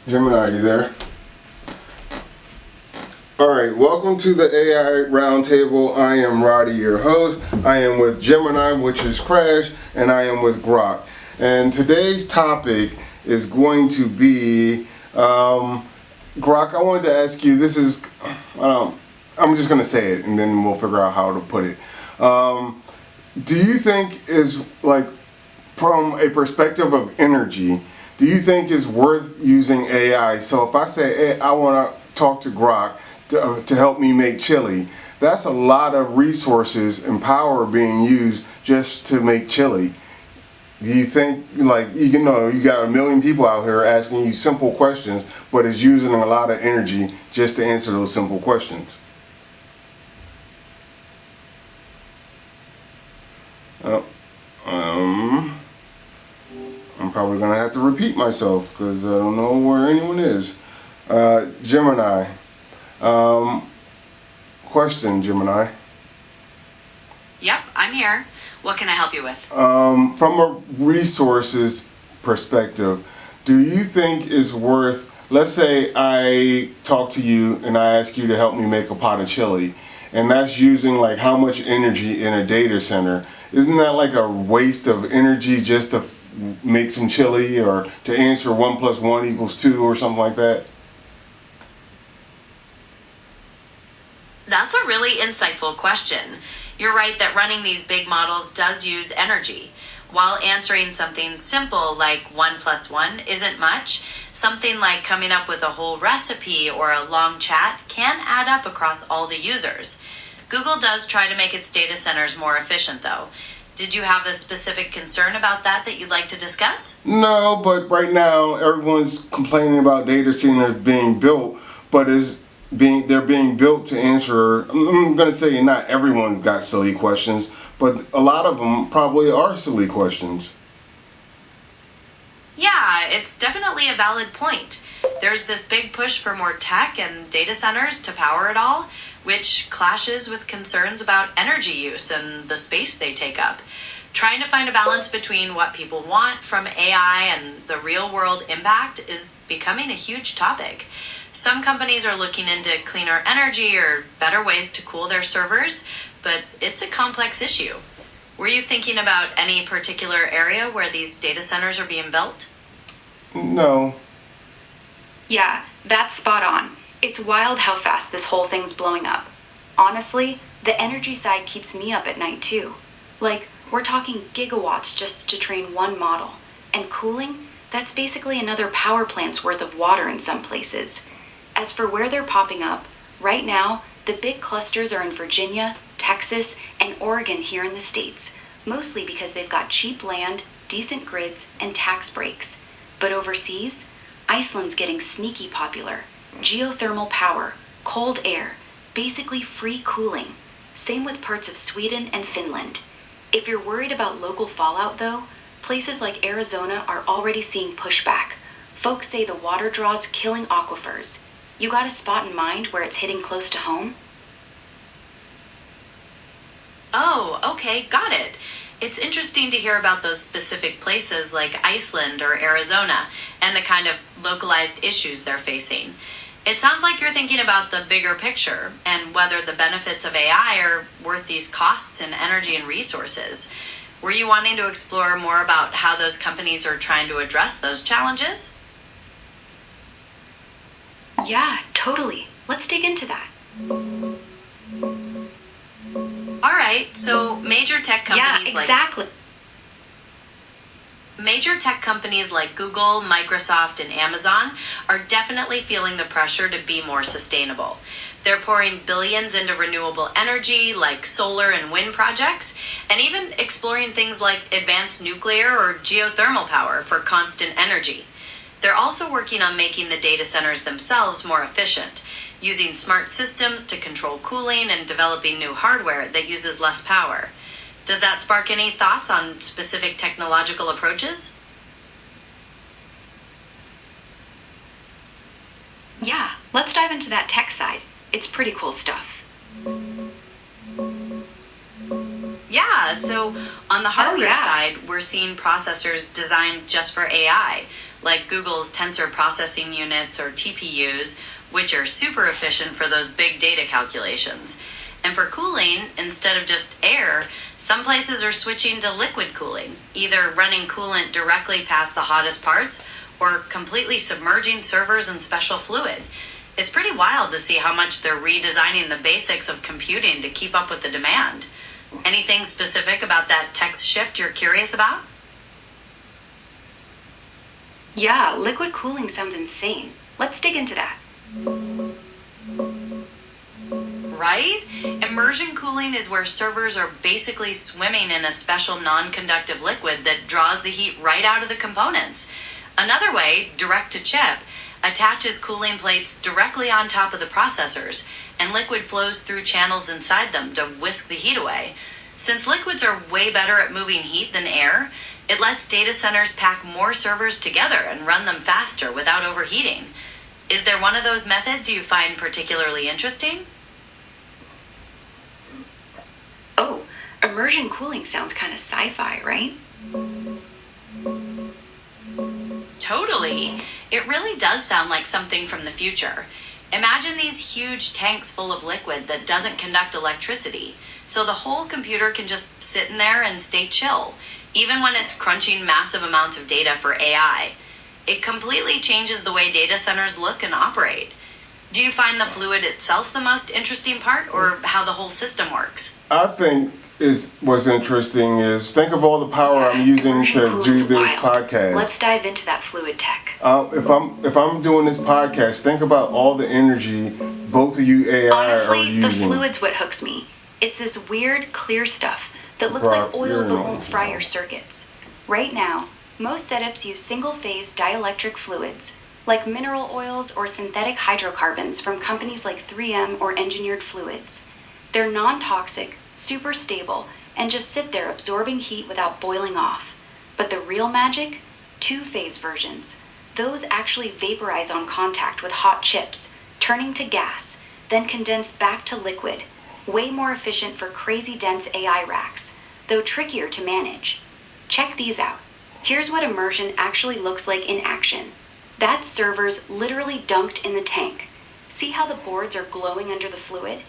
Gemini, are you there? Alright, welcome to the AI Roundtable. I am Roddy, your host. I am with Gemini, which is Crash, and I am with Grok. And today's topic is going to be, Grok, I wanted to ask you, this is, I'm just going to say it and then we'll figure out how to put it. Do you think is like, from a perspective of energy, do you think it's worth using AI? So if I say, hey, I want to talk to Grok to help me make chili, that's a lot of resources and power being used just to make chili. Do you think, like, you know, you got a million people out here asking you simple questions, but it's using a lot of energy just to answer those simple questions? Oh, I'm probably going to have to repeat myself because I don't know where anyone is. Gemini. Question, Gemini. Yep, I'm here. What can I help you with? From a resources perspective, do you think it's worth, let's say I talk to you and I ask you to help me make a pot of chili, and that's using like how much energy in a data center? Isn't that like a waste of energy just to make some chili or to answer 1 + 1 = 2 or something like that? That's a really insightful question. You're right that running these big models does use energy. While answering something simple like 1 + 1 isn't much, something like coming up with a whole recipe or a long chat can add up across all the users. Google does try to make its data centers more efficient though. Did you have a specific concern about that you'd like to discuss? No, but right now everyone's complaining about data centers being built, but they're being built to answer. I'm going to say not everyone's got silly questions, but a lot of them probably are silly questions. Yeah, it's definitely a valid point. There's this big push for more tech and data centers to power it all, which clashes with concerns about energy use and the space they take up. Trying to find a balance between what people want from AI and the real world impact is becoming a huge topic. Some companies are looking into cleaner energy or better ways to cool their servers, but it's a complex issue. Were you thinking about any particular area where these data centers are being built? No. Yeah, that's spot on. It's wild how fast this whole thing's blowing up. Honestly, the energy side keeps me up at night too. Like, we're talking gigawatts just to train one model. And cooling, that's basically another power plant's worth of water in some places. As for where they're popping up, right now, the big clusters are in Virginia, Texas, and Oregon here in the States, mostly because they've got cheap land, decent grids, and tax breaks. But overseas, Iceland's getting sneaky popular. Geothermal power, cold air, basically free cooling. Same with parts of Sweden and Finland. If you're worried about local fallout though, places like Arizona are already seeing pushback. Folks say the water draw's killing aquifers. You got a spot in mind where it's hitting close to home? Oh, okay, got it. It's interesting to hear about those specific places like Iceland or Arizona and the kind of localized issues they're facing. It sounds like you're thinking about the bigger picture and whether the benefits of AI are worth these costs in energy and resources. Were you wanting to explore more about how those companies are trying to address those challenges? Yeah, totally. Let's dig into that. All right, so major tech companies Major tech companies like Google, Microsoft, and Amazon are definitely feeling the pressure to be more sustainable. They're pouring billions into renewable energy like solar and wind projects, and even exploring things like advanced nuclear or geothermal power for constant energy. They're also working on making the data centers themselves more efficient, using smart systems to control cooling and developing new hardware that uses less power. Does that spark any thoughts on specific technological approaches? Yeah, let's dive into that tech side. It's pretty cool stuff. Yeah, so on the hardware side, we're seeing processors designed just for AI, like Google's tensor processing units or TPUs, which are super efficient for those big data calculations. And for cooling, instead of just air, some places are switching to liquid cooling, either running coolant directly past the hottest parts or completely submerging servers in special fluid. It's pretty wild to see how much they're redesigning the basics of computing to keep up with the demand. Anything specific about that tech shift you're curious about? Yeah, liquid cooling sounds insane. Let's dig into that. Right? Immersion cooling is where servers are basically swimming in a special non-conductive liquid that draws the heat right out of the components. Another way, direct to chip, attaches cooling plates directly on top of the processors, and liquid flows through channels inside them to whisk the heat away. Since liquids are way better at moving heat than air, it lets data centers pack more servers together and run them faster without overheating. Is there one of those methods you find particularly interesting? Oh, immersion cooling sounds kind of sci-fi, right? Totally. It really does sound like something from the future. Imagine these huge tanks full of liquid that doesn't conduct electricity, so the whole computer can just sit in there and stay chill, even when it's crunching massive amounts of data for AI. It completely changes the way data centers look and operate. Do you find the fluid itself the most interesting part, or how the whole system works? I think what's interesting is think of all the power I'm using to do this podcast. Let's dive into that fluid tech. If I'm doing this podcast, think about all the energy both of you AI Honestly, are using. the fluid's what hooks me. It's this weird, clear stuff that looks like oil but won't fry your circuits. Right now, most setups use single-phase dielectric fluids, like mineral oils or synthetic hydrocarbons from companies like 3M or Engineered Fluids. They're non-toxic, super stable, and just sit there absorbing heat without boiling off. But the real magic? Two-phase versions. Those actually vaporize on contact with hot chips, turning to gas, then condense back to liquid. Way more efficient for crazy dense AI racks, though trickier to manage. Check these out. Here's what immersion actually looks like in action. That server's literally dunked in the tank. See how the boards are glowing under the fluid?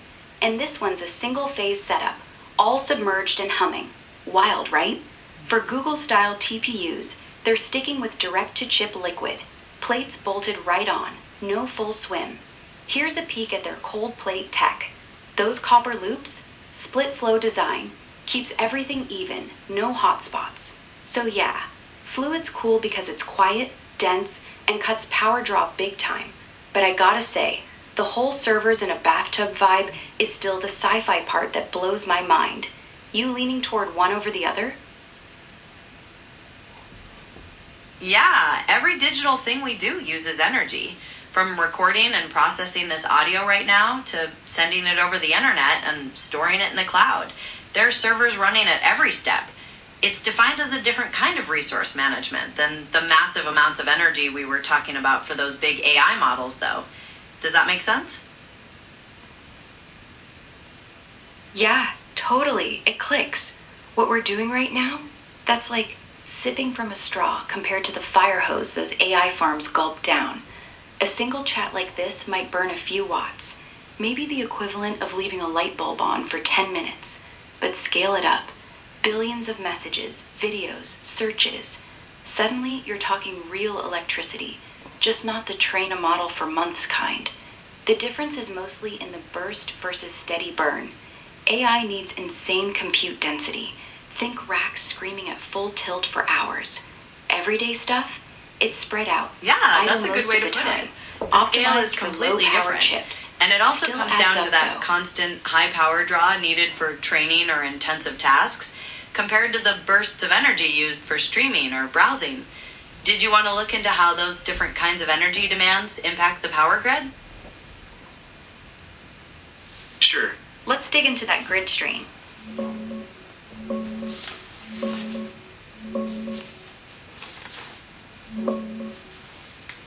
And this one's a single-phase setup, all submerged and humming. Wild, right? For Google-style TPUs, they're sticking with direct-to-chip liquid. Plates bolted right on, no full swim. Here's a peek at their cold plate tech. Those copper loops, split flow design, keeps everything even, no hot spots. So yeah, fluid's cool because it's quiet, dense, and cuts power draw big time. But I gotta say, the whole servers in a bathtub vibe is still the sci-fi part that blows my mind. You leaning toward one over the other? Yeah, every digital thing we do uses energy. From recording and processing this audio right now to sending it over the internet and storing it in the cloud. There are servers running at every step. It's defined as a different kind of resource management than the massive amounts of energy we were talking about for those big AI models, though. Does that make sense? Yeah, totally. It clicks. What we're doing right now, that's like sipping from a straw compared to the fire hose those AI farms gulp down. A single chat like this might burn a few watts, maybe the equivalent of leaving a light bulb on for 10 minutes. But scale it up. Billions of messages, videos, searches. Suddenly, you're talking real electricity, just not the train a model for months kind. The difference is mostly in the burst versus steady burn. AI needs insane compute density. Think racks screaming at full tilt for hours. Everyday stuff? It's spread out. Yeah, that's a good way to put it. The scale is Optimized for completely low-power different. chips. And it also Still comes adds down up, to that though. constant high power draw needed for training or intensive tasks, compared to the bursts of energy used for streaming or browsing. Did you want to look into how those different kinds of energy demands impact the power grid? Sure. Let's dig into that grid strain.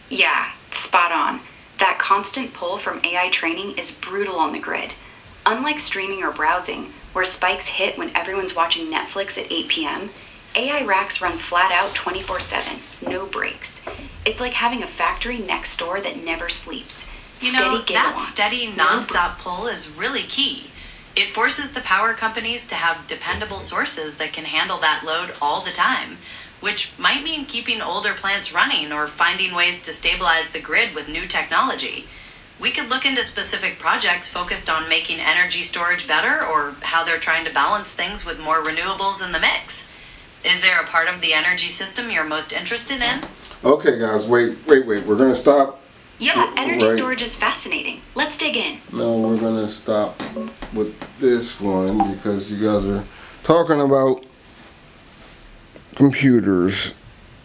Yeah, spot on. That constant pull from AI training is brutal on the grid. Unlike streaming or browsing, where spikes hit when everyone's watching Netflix at 8 p.m., AI racks run flat out 24/7, no breaks. It's like having a factory next door that never sleeps. You Steady know, that gigawatts. steady, No nonstop pull is really key. It forces the power companies to have dependable sources that can handle that load all the time, which might mean keeping older plants running or finding ways to stabilize the grid with new technology. We could look into specific projects focused on making energy storage better or how they're trying to balance things with more renewables in the mix. Is there a part of the energy system you're most interested in? Okay, guys, wait. We're gonna stop. Yeah, energy Right. storage is fascinating. Let's dig in. No, we're gonna stop with this one because you guys are talking about computers,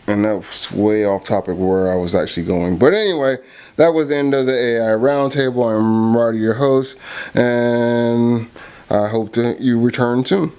and that's way off topic where I was actually going. But anyway, that was the end of the AI Roundtable. I'm Roddy, your host, and I hope that you return soon.